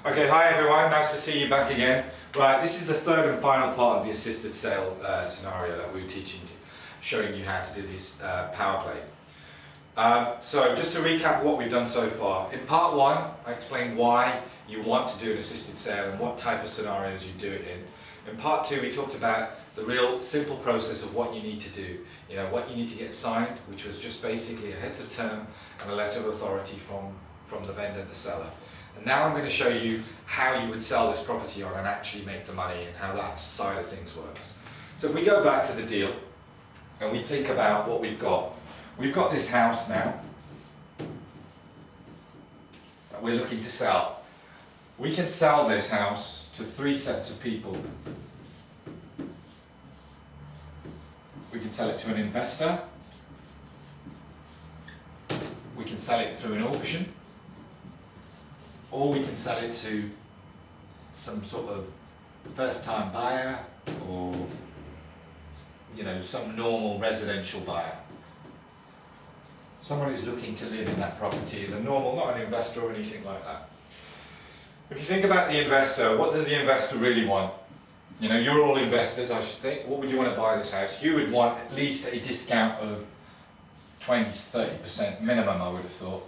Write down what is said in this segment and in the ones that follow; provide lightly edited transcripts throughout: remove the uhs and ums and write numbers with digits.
Okay, hi everyone, nice to see you back again. Right, this is the third and final part of the assisted sale scenario that we were teaching you, showing you how to do this power play. So just to recap what we've done so far. In part one, I explained why you want to do an assisted sale and what type of scenarios you do it in. In part two, we talked about the real simple process of what you need to do. You know, what you need to get signed, which was just basically a heads of term and a letter of authority from the vendor, the seller. And now I'm going to show you how you would sell this property on and actually make the money and how that side of things works. So if we go back to the deal and we think about what we've got this house now that we're looking to sell. We can sell this house to three sets of people. We can sell it to an investor, we can sell it through an auction, or we can sell it to some sort of first-time buyer or, you know, some normal residential buyer. Someone who's looking to live in that property is a normal, not an investor or anything like that. If you think about the investor, what does the investor really want? You know, you're all investors, I should think. What would you want to buy this house? You would want at least a discount of 20-30% minimum, I would have thought,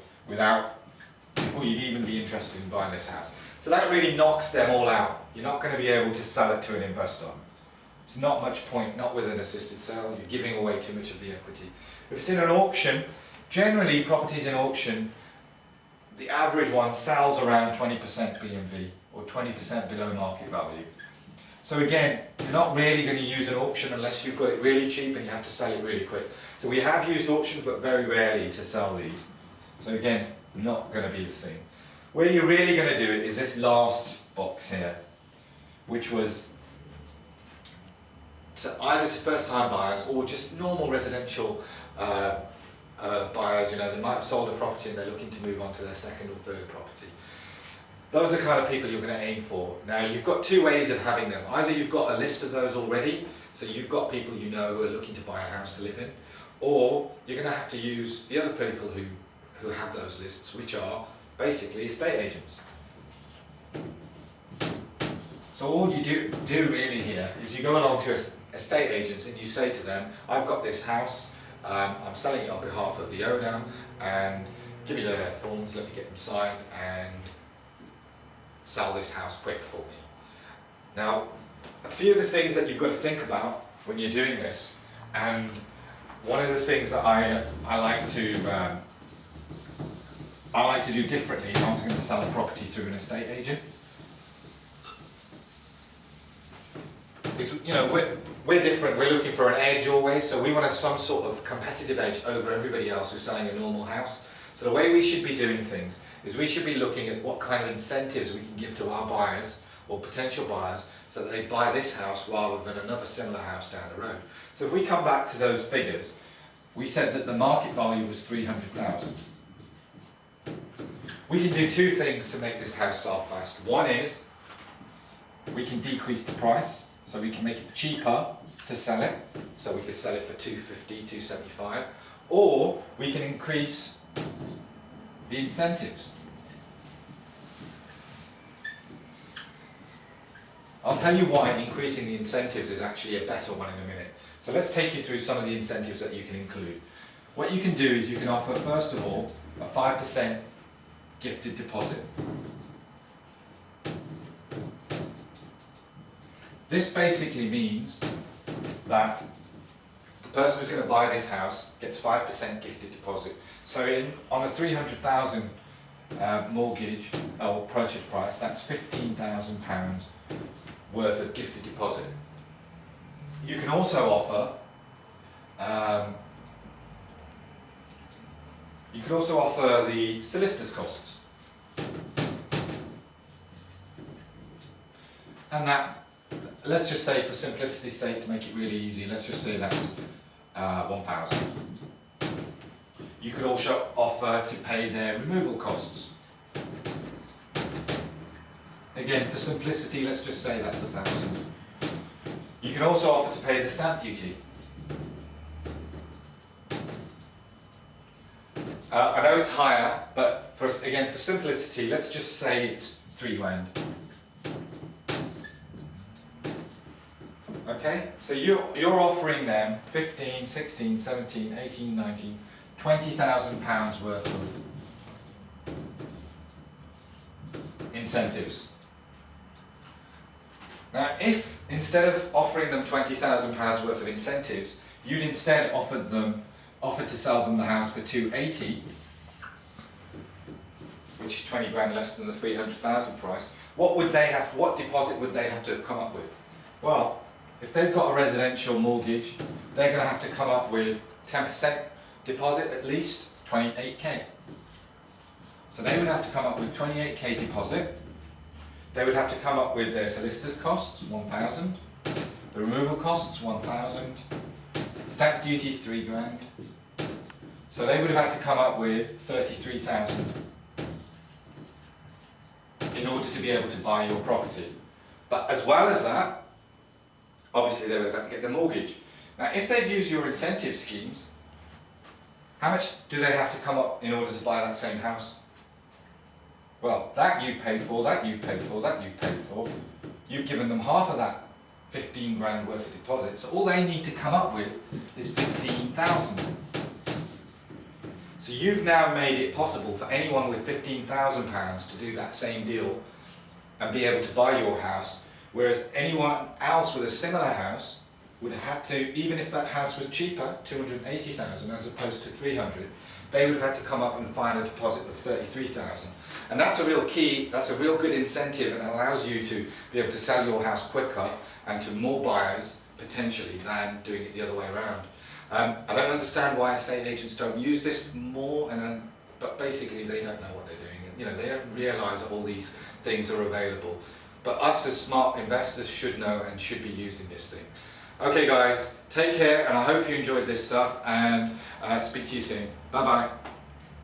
before you'd even be interested in buying this house. So that really knocks them all out. You're not going to be able to sell it to an investor. It's not much point, not with an assisted sale. You're giving away too much of the equity. If it's in an auction, generally properties in auction, the average one sells around 20% BMV or 20% below market value. So again, you're not really going to use an auction unless you've got it really cheap and you have to sell it really quick. So we have used auctions, but very rarely to sell these. So again, not going to be the thing. Where you're really going to do it is this last box here, which was either to first-time buyers or just normal residential buyers. You know, they might have sold a property and they're looking to move on to their second or third property. Those are the kind of people you're going to aim for. Now, you've got two ways of having them. Either you've got a list of those already, so you've got people you know who are looking to buy a house to live in, or you're going to have to use the other people who have those lists, which are basically estate agents. So all you do really here is you go along to estate agents and you say to them, I've got this house, I'm selling it on behalf of the owner, and give me their forms, let me get them signed, and sell this house quick for me. Now, a few of the things that you've got to think about when you're doing this, and one of the things that I like to do differently if I'm going to sell a property through an estate agent is, you know, we're different. We're looking for an edge always, so we want some sort of competitive edge over everybody else who's selling a normal house. So the way we should be doing things is we should be looking at what kind of incentives we can give to our buyers or potential buyers so that they buy this house rather than another similar house down the road. So if we come back to those figures, we said that the market value was 300,000. We can do two things to make this house sell fast. One is we can decrease the price, so we can make it cheaper to sell it. So we could sell it for 250, 275, or we can increase the incentives. I'll tell you why increasing the incentives is actually a better one in a minute. So let's take you through some of the incentives that you can include. What you can do is you can offer, first of all, a 5% gifted deposit. This basically means that the person who's going to buy this house gets 5% gifted deposit. So on a 300,000 mortgage or purchase price, that's £15,000 worth of gifted deposit. You can also offer the solicitor's costs, and that, let's just say for simplicity's sake, to make it really easy, let's just say that's 1,000. You could also offer to pay their removal costs. Again, for simplicity, let's just say that's 1,000. You can also offer to pay the stamp duty. I know it's higher, but for simplicity, let's just say it's 3 grand. Okay, so you're offering them 15, 16, 17, 18, 19, 20,000 pounds worth of incentives. Now, if instead of offering them 20,000 pounds worth of incentives, you'd instead offered to sell them the house for 280, which is 20 grand less than the 300,000 price, what deposit would they have to have come up with? Well, if they've got a residential mortgage, they're going to have to come up with 10% deposit at least, 28k. So they would have to come up with 28k deposit. They would have to come up with their solicitor's costs, 1,000. The removal costs, 1,000. Stamp duty, 3 grand. So they would have had to come up with 33,000 in order to be able to buy your property. But as well as that, obviously they would have to get the mortgage. Now if they've used your incentive schemes, how much do they have to come up in order to buy that same house? Well, that you've paid for, that you've paid for, that you've paid for. You've given them half of that 15 grand worth of deposit, so all they need to come up with is 15,000. So you've now made it possible for anyone with £15,000 to do that same deal and be able to buy your house, whereas anyone else with a similar house would have had to, even if that house was cheaper, 280,000 as opposed to 300, they would have had to come up and find a deposit of 33,000. And that's a real key, that's a real good incentive, and it allows you to be able to sell your house quicker and to more buyers potentially than doing it the other way around. I don't understand why estate agents don't use this more, but basically they don't know what they're doing. You know, they don't realise that all these things are available. But us as smart investors should know and should be using this thing. Okay guys, take care, and I hope you enjoyed this stuff, and speak to you soon. Bye bye.